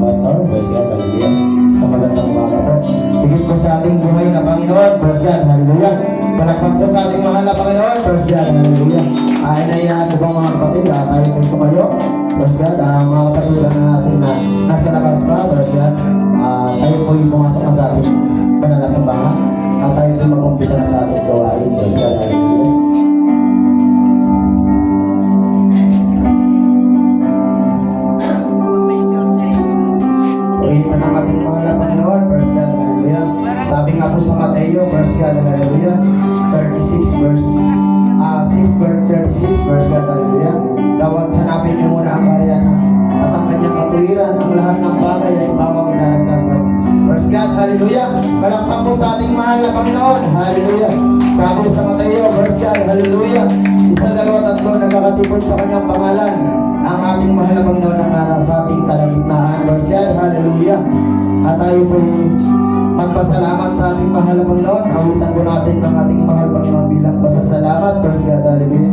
pastor. Praise God, hallelujah. Sa magandang umaga po. Higit po sa ating buhay na Panginoon. Praise God, hallelujah. Palakpak po sa ating mahal na Panginoon. Praise God, hallelujah. Inayaan ko po mga kapatid, tayo po tumayo. Praise God, mga kapatid na nasa labas pa. Praise God, tayo po yung pumasok na sa ating pananasambahan. At tayo po mag-umpisa na sa ating gawain. Praise God, hallelujah. Ito ng ating mahal na Panginoon, verse God, hallelujah. Sabi nga po sa Mateo, verse God, hallelujah, 36 verse 6 verse 36, verse God, hallelujah. Dapat hanapin niyo muna ang karyan at ang kanyang katuwiran, ang lahat ng bagay ay bawang inaragdagan. Verse God, hallelujah. Palakpak po sa ating mahal na Panginoon, hallelujah. Sabi sa Mateo, verse God, hallelujah. 1, 2, 3 nagkakatipon sa kanyang pangalan. Ang ating mahal na Panginoon ang nasa ating kalagitnaan. Verse God, hallelujah. At tayo po magpasalamat sa ating mahal na Panginoon. Awitan po natin ng ating mahal Panginoon bilang pasasalamat. Verse God, hallelujah.